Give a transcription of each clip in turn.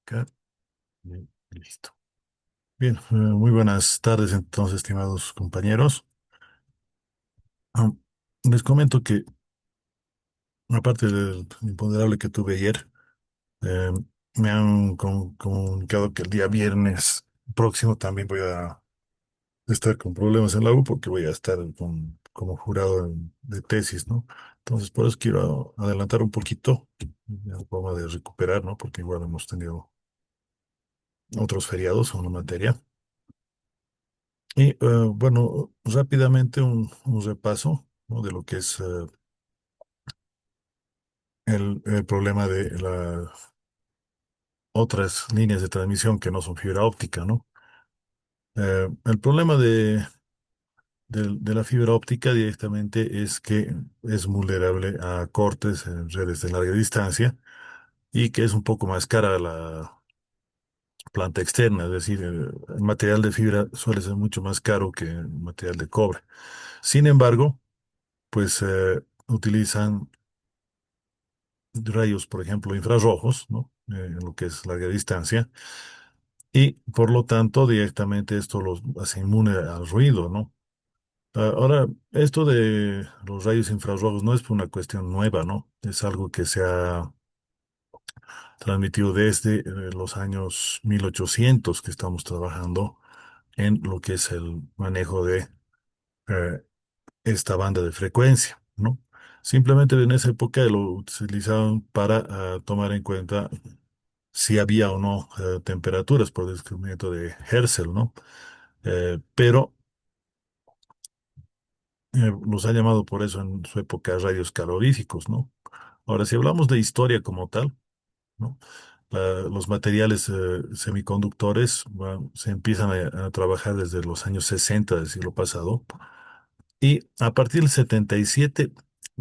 Acá, bien, listo. Bien, muy buenas tardes entonces, estimados compañeros. Ah, Les comento que, aparte del imponderable que tuve ayer, eh, me han comunicado que el día viernes próximo también voy a estar con problemas en la U porque voy a estar como jurado de tesis, ¿no? Entonces, por eso quiero adelantar un poquito, una forma de recuperar, ¿no? Porque igual hemos tenido otros feriados en la materia. Y bueno, rápidamente un repaso, ¿no? De lo que es el problema de las otras líneas de transmisión que no son fibra óptica, ¿no? El problema de la fibra óptica directamente es que es vulnerable a cortes en redes de larga distancia y que es un poco más cara la planta externa, es decir, el material de fibra suele ser mucho más caro que el material de cobre. Sin embargo, pues utilizan rayos, por ejemplo, infrarrojos, ¿no? En lo que es larga distancia, y por lo tanto directamente esto los hace inmune al ruido, ¿no? Ahora, esto de los rayos infrarrojos no es una cuestión nueva, ¿no? Es algo que se ha transmitido desde los años 1800 que estamos trabajando en lo que es el manejo de eh, esta banda de frecuencia, ¿no? Simplemente en esa época lo utilizaban para tomar en cuenta si había o no temperaturas por descubrimiento de Herschel, ¿no? Pero los ha llamado por eso en su época rayos caloríficos, ¿no? Ahora, si hablamos de historia como tal, ¿no? Los materiales semiconductores se empiezan a trabajar desde los años 60 del siglo pasado y a partir del 77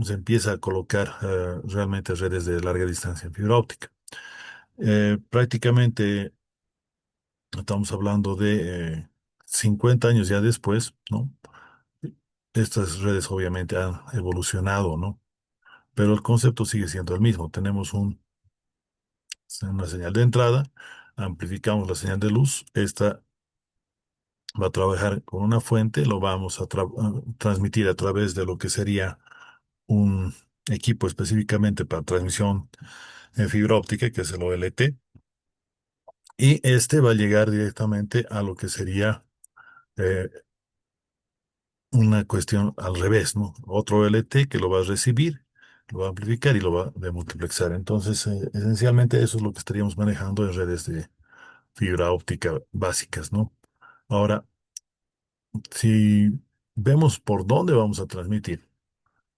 se empieza a colocar realmente redes de larga distancia en fibra óptica. Prácticamente estamos hablando de 50 años ya después, ¿no? Estas redes obviamente han evolucionado, ¿no? Pero el concepto sigue siendo el mismo. Tenemos una señal de entrada, amplificamos la señal de luz, esta va a trabajar con una fuente, lo vamos a transmitir a través de lo que sería un equipo específicamente para transmisión en fibra óptica, que es el OLT, y este va a llegar directamente a lo que sería eh, una cuestión al revés, ¿no? Otro LT que lo va a recibir, lo va a amplificar y lo va a demultiplexar. Entonces, esencialmente eso es lo que estaríamos manejando en redes de fibra óptica básicas, ¿no? Ahora, si vemos por dónde vamos a transmitir,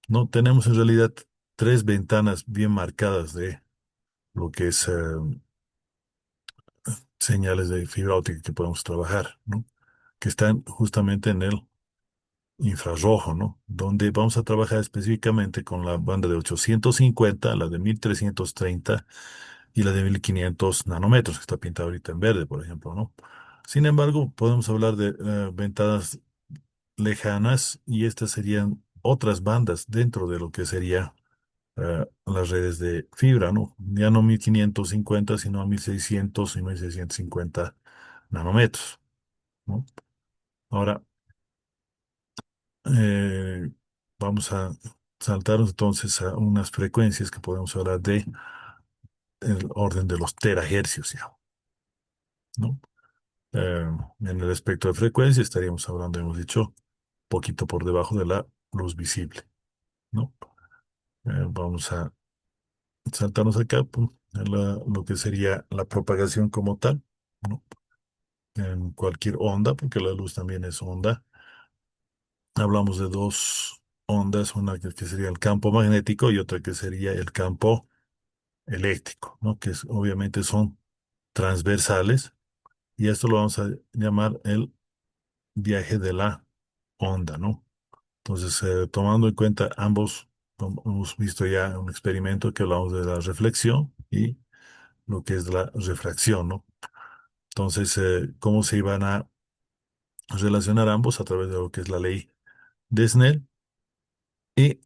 ¿no? Tenemos en realidad tres ventanas bien marcadas de lo que es señales de fibra óptica que podemos trabajar, ¿no? Que están justamente en el infrarrojo, ¿no? Donde vamos a trabajar específicamente con la banda de 850, la de 1330 y la de 1500 nanómetros, que está pintada ahorita en verde, por ejemplo, ¿no? Sin embargo, podemos hablar de ventanas lejanas y estas serían otras bandas dentro de lo que sería las redes de fibra, ¿no? Ya no 1550, sino 1600 y 1650 nanómetros, ¿no? Ahora, Eh, vamos a saltarnos entonces a unas frecuencias que podemos hablar de el orden de los terahercios, ya, ¿no? Eh, en el espectro de frecuencia estaríamos hablando, hemos dicho, poquito por debajo de la luz visible, ¿no? Vamos a saltarnos acá, pum, a lo que sería la propagación como tal, ¿no? En cualquier onda, porque la luz también es onda. Hablamos de dos ondas, una que sería el campo magnético y otra que sería el campo eléctrico, ¿no? Obviamente son transversales y esto lo vamos a llamar el viaje de la onda, ¿no? Entonces, tomando en cuenta ambos, hemos visto ya un experimento que hablamos de la reflexión y lo que es la refracción, ¿no? Entonces, ¿cómo se iban a relacionar ambos? A través de lo que es la ley de Snell y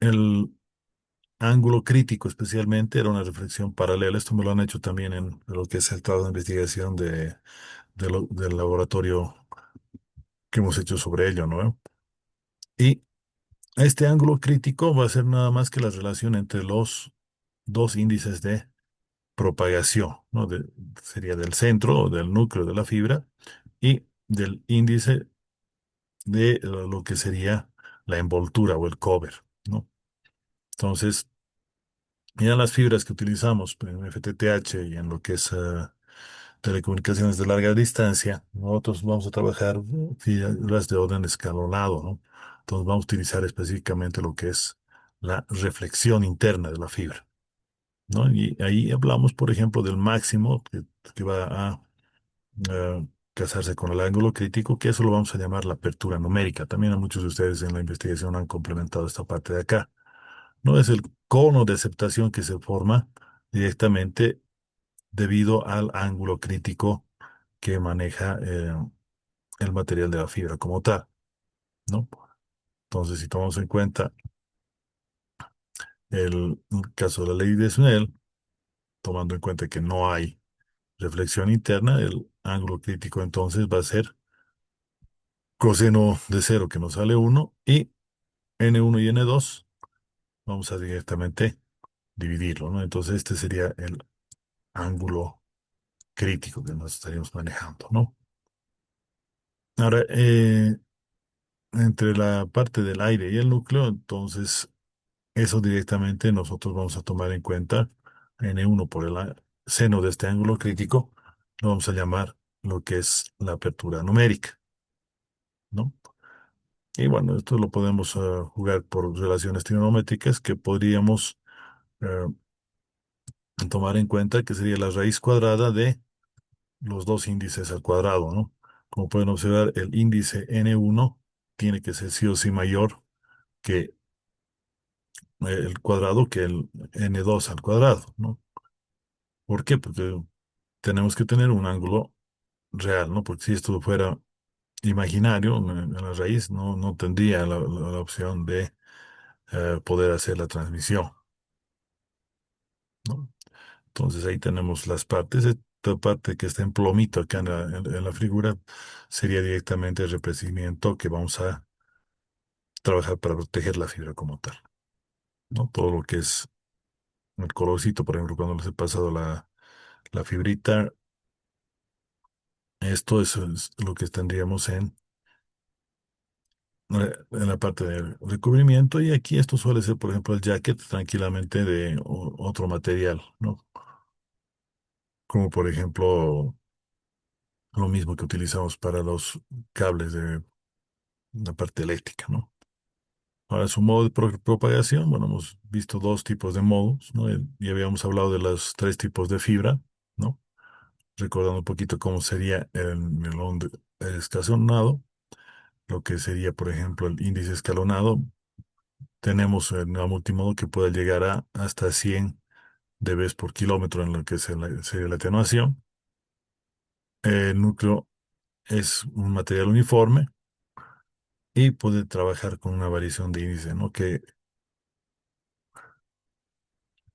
ángulo crítico especialmente era una reflexión paralela. Esto me lo han hecho también en lo que es el trabajo de investigación del laboratorio que hemos hecho sobre ello, ¿no? Y este ángulo crítico va a ser nada más que la relación entre los dos índices de propagación, ¿no? Sería del centro o del núcleo de la fibra y del índice de lo que sería la envoltura o el cover, ¿no? Entonces, ya las fibras que utilizamos en FTTH y en lo que es telecomunicaciones de larga distancia, nosotros vamos a trabajar fibras de orden escalonado, ¿no? Entonces vamos a utilizar específicamente lo que es la reflexión interna de la fibra, ¿no? Y ahí hablamos, por ejemplo, del máximo que va a casarse con el ángulo crítico, que eso lo vamos a llamar la apertura numérica. También a muchos de ustedes en la investigación han complementado esta parte de acá. No es el cono de aceptación que se forma directamente debido al ángulo crítico que maneja el material de la fibra como tal, ¿no? Entonces, si tomamos en cuenta el caso de la ley de Snell, tomando en cuenta que no hay reflexión interna, el ángulo crítico entonces va a ser coseno de cero, que nos sale uno, y n1 y n2 vamos a directamente dividirlo, ¿no? Entonces, este sería el ángulo crítico que nos estaríamos manejando, ¿no? Ahora, entre la parte del aire y el núcleo, entonces eso directamente nosotros vamos a tomar en cuenta n1 por el seno de este ángulo crítico, lo vamos a llamar lo que es la apertura numérica, ¿no? Y bueno, esto lo podemos jugar por relaciones trigonométricas que podríamos eh, tomar en cuenta que sería la raíz cuadrada de los dos índices al cuadrado, ¿no? Como pueden observar, el índice n1 tiene que ser sí o sí mayor que el cuadrado que el n2 al cuadrado, ¿no? ¿Por qué? Porque tenemos que tener un ángulo real, ¿no? Porque si esto fuera imaginario en la raíz, no tendría la opción de poder hacer la transmisión, ¿no? Entonces ahí tenemos las partes. Esta parte que está en plomito acá en la figura sería directamente el represimiento que vamos a trabajar para proteger la fibra como tal, ¿no? Todo lo que es el colorcito, por ejemplo, cuando les he pasado la fibrita, esto es lo que tendríamos en la parte del recubrimiento y aquí esto suele ser, por ejemplo, el jacket tranquilamente de otro material, ¿no? Como por ejemplo lo mismo que utilizamos para los cables de la parte eléctrica, ¿no? Ahora, su modo de propagación, bueno, hemos visto dos tipos de modos, ¿no? Y habíamos hablado de los tres tipos de fibra, ¿no? Recordando un poquito cómo sería el melón escalonado, lo que sería, por ejemplo, el índice escalonado. Tenemos la multimodo que puede llegar a hasta 100 dB por kilómetro en lo que sería la atenuación. El núcleo es un material uniforme y puede trabajar con una variación de índice, ¿no? Que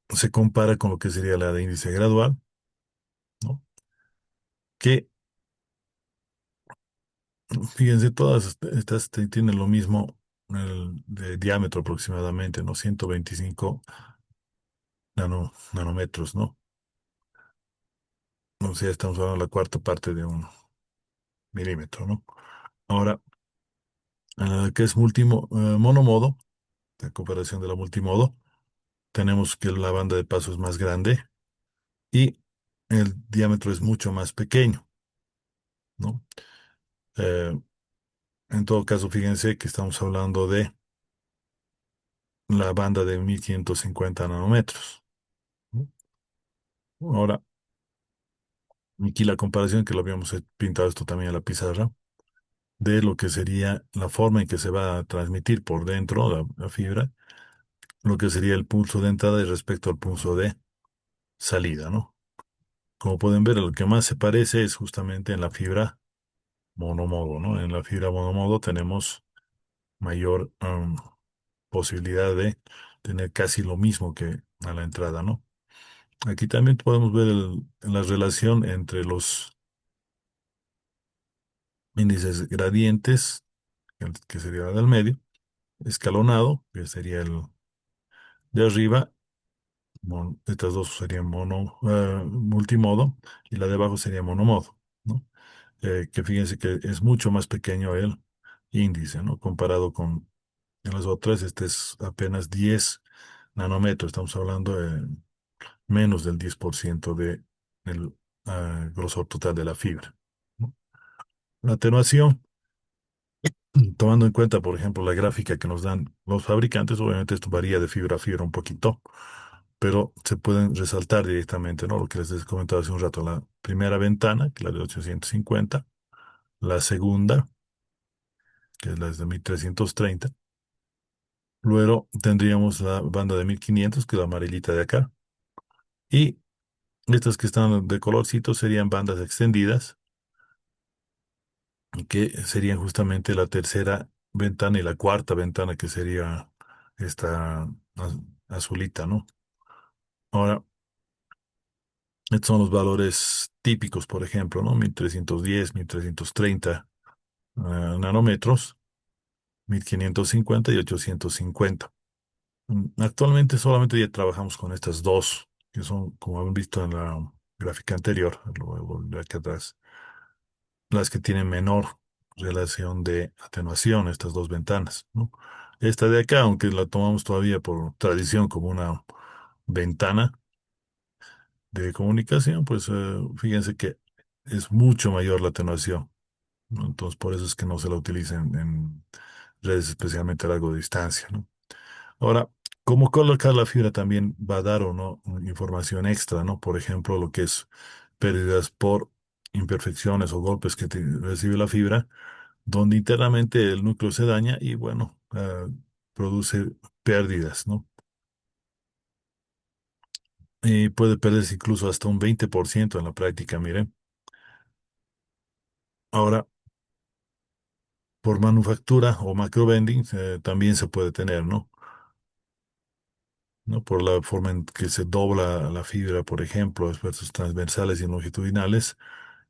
se compara con lo que sería la de índice gradual, ¿no? Que, fíjense, todas estas tienen lo mismo de diámetro aproximadamente, ¿no? 125 nanómetros, ¿no? O sea, estamos hablando de la cuarta parte de un milímetro, ¿no? Ahora, en la que es monomodo, la comparación de la multimodo, tenemos que la banda de paso es más grande y el diámetro es mucho más pequeño, ¿no? Eh, en todo caso, fíjense que estamos hablando de la banda de 1550 nanómetros, ¿no? Ahora, aquí la comparación que lo habíamos pintado esto también en la pizarra, de lo que sería la forma en que se va a transmitir por dentro la fibra, lo que sería el pulso de entrada y respecto al pulso de salida, ¿no? Como pueden ver, lo que más se parece es justamente en la fibra monomodo, ¿no? En la fibra monomodo tenemos mayor posibilidad de tener casi lo mismo que a la entrada, ¿no? Aquí también podemos ver la relación entre los índices gradientes, que sería la del medio, escalonado, que sería el de arriba, estas dos serían multimodo, y la de abajo sería monomodo, ¿no? Que fíjense que es mucho más pequeño el índice, ¿no? Comparado con en las otras, este es apenas 10 nanómetros, estamos hablando de menos del 10% de el grosor total de la fibra, ¿no? La atenuación, tomando en cuenta, por ejemplo, la gráfica que nos dan los fabricantes, obviamente esto varía de fibra a fibra un poquito, pero se pueden resaltar directamente, ¿no? Lo que les he comentado hace un rato, la primera ventana, que es la de 850, la segunda, que es la de 1330, luego tendríamos la banda de 1500, que es la amarillita de acá, y estas que están de colorcito serían bandas extendidas, que serían justamente la tercera ventana y la cuarta ventana, que sería esta azulita, ¿no? Ahora, estos son los valores típicos, por ejemplo, ¿no? 1310, 1330 nanómetros, 1550 y 850. Actualmente solamente ya trabajamos con estas dos, que son, como han visto en la gráfica anterior, luego de aquí atrás, las que tienen menor relación de atenuación, estas dos ventanas, ¿no? Esta de acá, aunque la tomamos todavía por tradición como una ventana de comunicación, pues fíjense que es mucho mayor la atenuación, ¿no? Entonces, por eso es que no se la utiliza en redes especialmente a largo distancia, ¿no? Ahora, cómo colocar la fibra también va a dar o no información extra, ¿no? Por ejemplo, lo que es pérdidas por imperfecciones o golpes que recibe la fibra, donde internamente el núcleo se daña y bueno, produce pérdidas, ¿no? Y puede perderse incluso hasta un 20% en la práctica, miren. Ahora, por manufactura o macro bending también se puede tener, ¿no? ¿No? Por la forma en que se dobla la fibra, por ejemplo, esfuerzos transversales y longitudinales,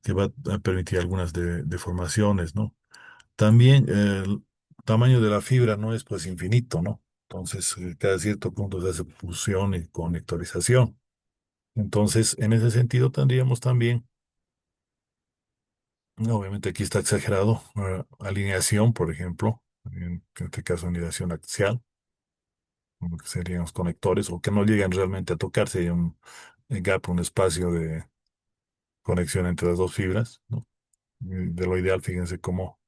que va a permitir algunas deformaciones, ¿no? También el tamaño de la fibra no es pues infinito, ¿no? Entonces, cada cierto punto se hace fusión y conectorización. Entonces, en ese sentido tendríamos también, ¿no? Obviamente aquí está exagerado, alineación, por ejemplo, en este caso anidación axial, lo que serían los conectores, o que no llegan realmente a tocarse, hay un gap, un espacio de conexión entre las dos fibras, ¿no? Y de lo ideal, fíjense cómo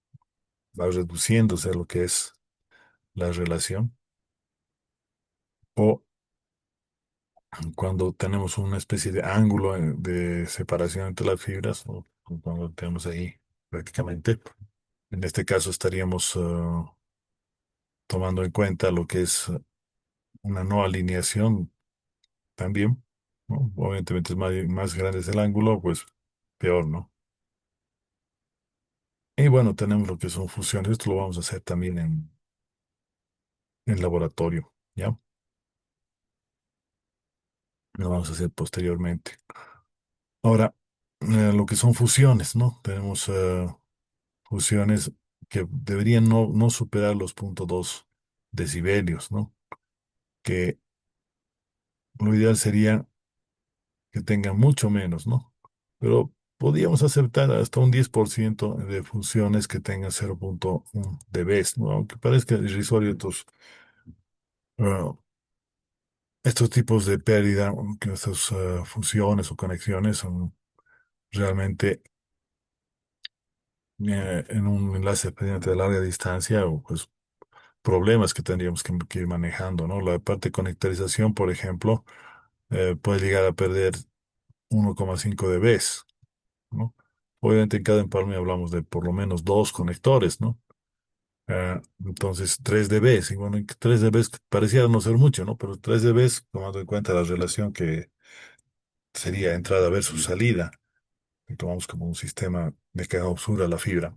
va reduciéndose lo que es la relación. O cuando tenemos una especie de ángulo de separación entre las fibras, o cuando tenemos ahí prácticamente, en este caso estaríamos tomando en cuenta lo que es una no alineación también, ¿no? Obviamente, mientras más grande es el ángulo, pues peor, ¿no? Y bueno, tenemos lo que son fusiones, esto lo vamos a hacer también en laboratorio, ¿ya? Lo vamos a hacer posteriormente. Ahora, lo que son fusiones, ¿no? Tenemos fusiones que deberían no superar los 0,2 decibelios, ¿no? Que lo ideal sería que tengan mucho menos, ¿no? Pero podríamos aceptar hasta un 10% de fusiones que tengan 0,1 dB, ¿no? Aunque parezca irrisorio ah, estos tipos de pérdida, que estas fusiones o conexiones son realmente en un enlace pendiente de larga distancia, o pues problemas que tendríamos que ir manejando, ¿no? La parte de conectorización, por ejemplo, puede llegar a perder 1,5 dB, ¿no? Obviamente en cada empalme hablamos de por lo menos dos conectores, ¿no? Entonces 3 dB, y bueno, 3 dB pareciera no ser mucho, ¿no? Pero 3 dB, tomando en cuenta la relación que sería entrada versus salida, y tomamos como un sistema de que obsura la fibra,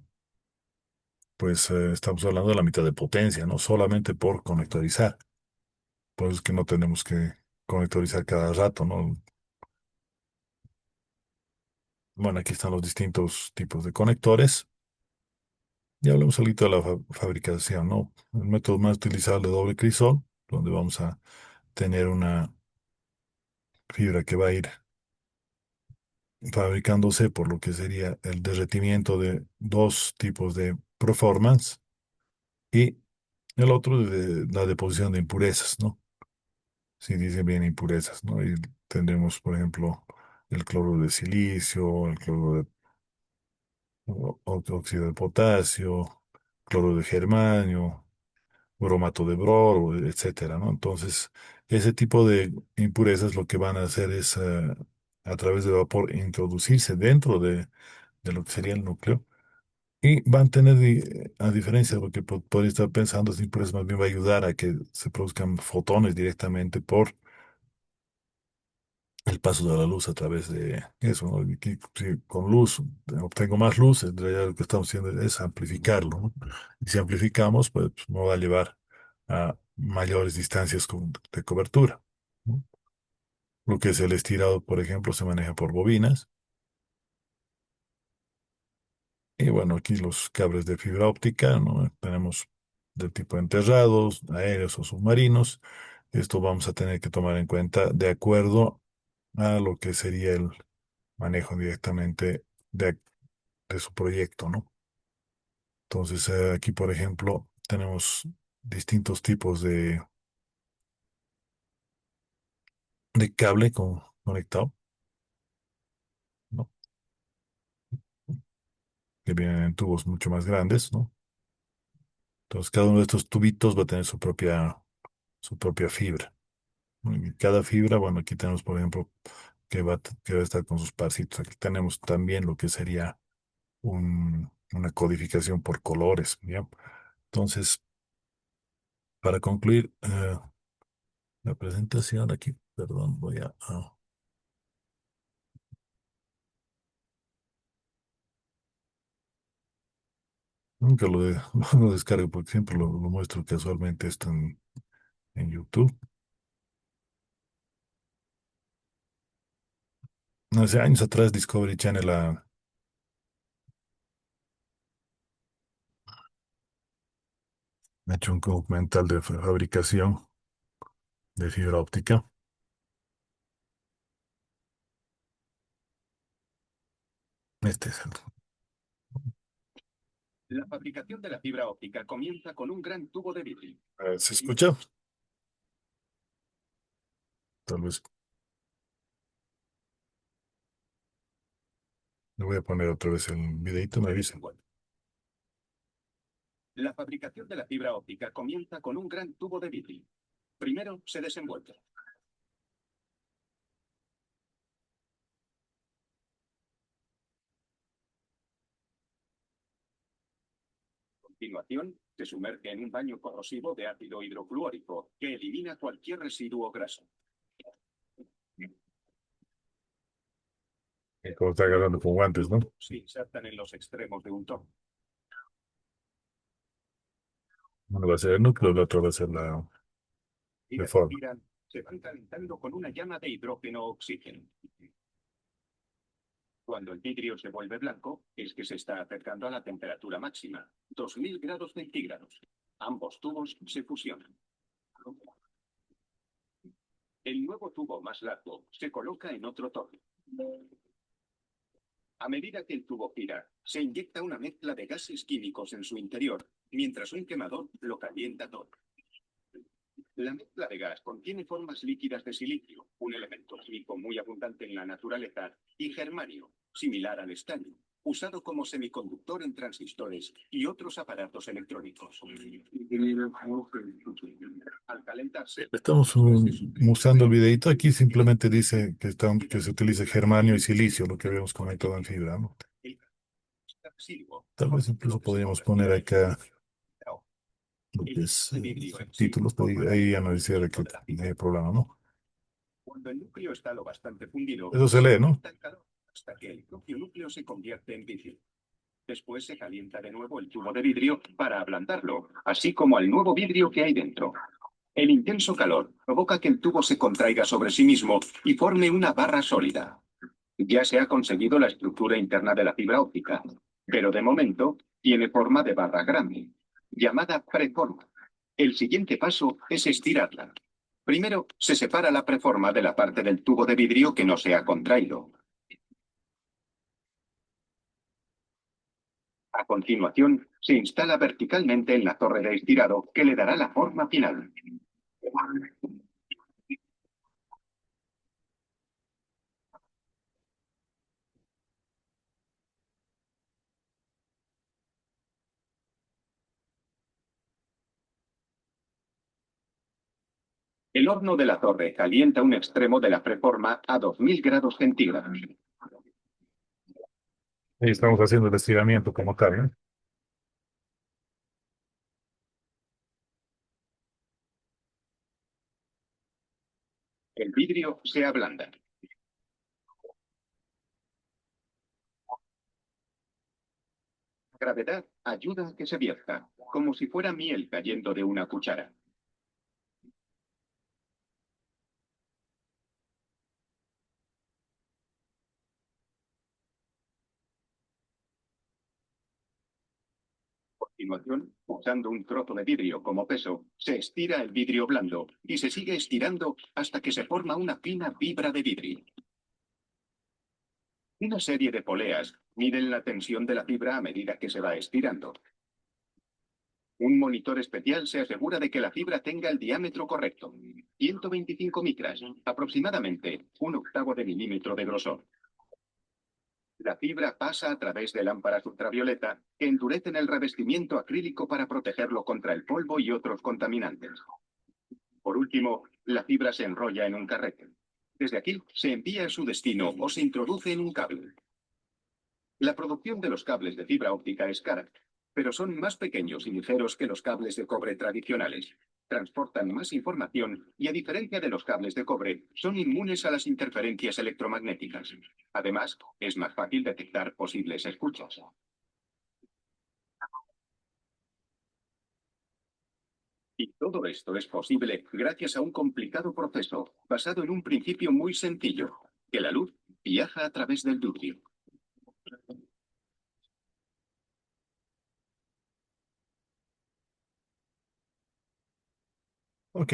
pues estamos hablando de la mitad de potencia, ¿no? Solamente por conectorizar. Por eso es que no tenemos que conectorizar cada rato, ¿no? Bueno, aquí están los distintos tipos de conectores. Ya hablamos algo de la fabricación, ¿no? El método más utilizado es el doble crisol, donde vamos a tener una fibra que va a ir fabricándose por lo que sería el derretimiento de dos tipos de performance y el otro de la deposición de impurezas, ¿no? Si dicen bien impurezas, ¿no? Y tendremos, por ejemplo, el cloro de silicio, el cloro de óxido de potasio, cloro de germanio, bromato de boro, etcétera, ¿no? Entonces, ese tipo de impurezas lo que van a hacer es, a través de vapor, introducirse dentro de lo que sería el núcleo y van a tener, a diferencia de lo que podría estar pensando, esa impureza más bien va a ayudar a que se produzcan fotones directamente por el paso de la luz a través de eso, ¿no? Y que si con luz obtengo más luz, en realidad lo que estamos haciendo es amplificarlo, ¿no? Y si amplificamos, pues nos va a llevar a mayores distancias de cobertura, ¿no? Lo que es el estirado, por ejemplo, se maneja por bobinas. Y bueno, aquí los cables de fibra óptica, ¿no? Tenemos del tipo enterrados, aéreos o submarinos. Esto vamos a tener que tomar en cuenta de acuerdo a lo que sería el manejo directamente de, de su proyecto, ¿no? Entonces, aquí, por ejemplo, tenemos distintos tipos de cable conectado, ¿no? Que vienen en tubos mucho más grandes, ¿no? Entonces, cada uno de estos tubitos va a tener su propia fibra, ¿no? Y cada fibra, bueno, aquí tenemos, por ejemplo, que va a estar con sus parcitos. Aquí tenemos también lo que sería una codificación por colores, ¿ya? Entonces, para concluir la presentación aquí, perdón, voy nunca lo descargo porque siempre lo muestro casualmente esto en YouTube. Hace años atrás Discovery Channel ha hecho un documental de fabricación de fibra óptica. Este es La fabricación de la fibra óptica comienza con un gran tubo de vidrio. ¿Se escucha? Tal vez le voy a poner otra vez el videito, me avisa. La fabricación de la fibra óptica comienza con un gran tubo de vidrio. Primero se desenvuelve. A continuación, se sumerge en un baño corrosivo de ácido hidrofluórico que elimina cualquier residuo graso. Como está agarrando con guantes, ¿no? Se insertan en los extremos de un torno. Uno va a ser el núcleo, el otro va a ser la Y deforma. respiran, se van calentando con una llama de hidrógeno-oxígeno. Cuando el vidrio se vuelve blanco, es que se está acercando a la temperatura máxima, 2000 grados centígrados. Ambos tubos se fusionan. El nuevo tubo más largo se coloca en otro torno. A medida que el tubo gira, se inyecta una mezcla de gases químicos en su interior, mientras un quemador lo calienta todo. La mezcla de gas contiene formas líquidas de silicio, un elemento químico muy abundante en la naturaleza, y germanio, similar al estaño, usado como semiconductor en transistores y otros aparatos electrónicos. Al calentarse, Estamos mostrando el videito. Aquí simplemente dice que se utiliza germanio y silicio, lo que habíamos comentado en fibra, ¿no? el residuo Tal vez incluso se podríamos convertirá poner en acá grafito. lo El que es de vidrio en sí títulos, pero forma ahí el ya no decía que de la no fibra. hay problema, ¿no? Cuando el núcleo está lo bastante fundido, Eso se se lee, ¿no? aumenta el calor hasta que el propio núcleo se convierte en vidrio. Después se calienta de nuevo el tubo de vidrio para ablandarlo, así como al nuevo vidrio que hay dentro. El intenso calor provoca que el tubo se contraiga sobre sí mismo y forme una barra sólida. Ya se ha conseguido la estructura interna de la fibra óptica, pero de momento tiene forma de barra grande, llamada preforma. El siguiente paso es estirarla. Primero se separa la preforma de la parte del tubo de vidrio que no se ha contraído. A continuación, se instala verticalmente en la torre de estirado que le dará la forma final. El horno de la torre calienta un extremo de la preforma a 2000 grados centígrados. Ahí estamos haciendo el estiramiento como tal, ¿no? El vidrio se ablanda. La gravedad ayuda a que se vierta, como si fuera miel cayendo de una cuchara. A continuación, usando un trozo de vidrio como peso, se estira el vidrio blando y se sigue estirando hasta que se forma una fina fibra de vidrio. Una serie de poleas miden la tensión de la fibra a medida que se va estirando. Un monitor especial se asegura de que la fibra tenga el diámetro correcto, 125 micras, aproximadamente un octavo de milímetro de grosor. La fibra pasa a través de lámparas ultravioleta que endurecen el revestimiento acrílico para protegerlo contra el polvo y otros contaminantes. Por último, la fibra se enrolla en un carrete. Desde aquí se envía a su destino o se introduce en un cable. La producción de los cables de fibra óptica es cara, pero son más pequeños y ligeros que los cables de cobre tradicionales. Transportan más información y, a diferencia de los cables de cobre, son inmunes a las interferencias electromagnéticas. Además, es más fácil detectar posibles escuchas. Y todo esto es posible gracias a un complicado proceso basado en un principio muy sencillo, que la luz viaja a través del vidrio. Ok.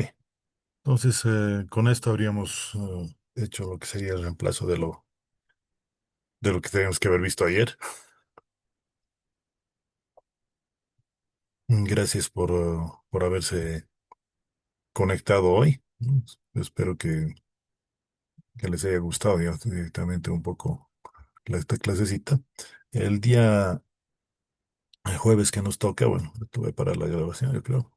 Entonces, con esto habríamos hecho lo que sería el reemplazo de lo que teníamos que haber visto ayer. Gracias por haberse conectado hoy. Espero que les haya gustado ya directamente un poco esta clasecita. El día jueves que nos toca, bueno, tuve para la grabación, yo creo.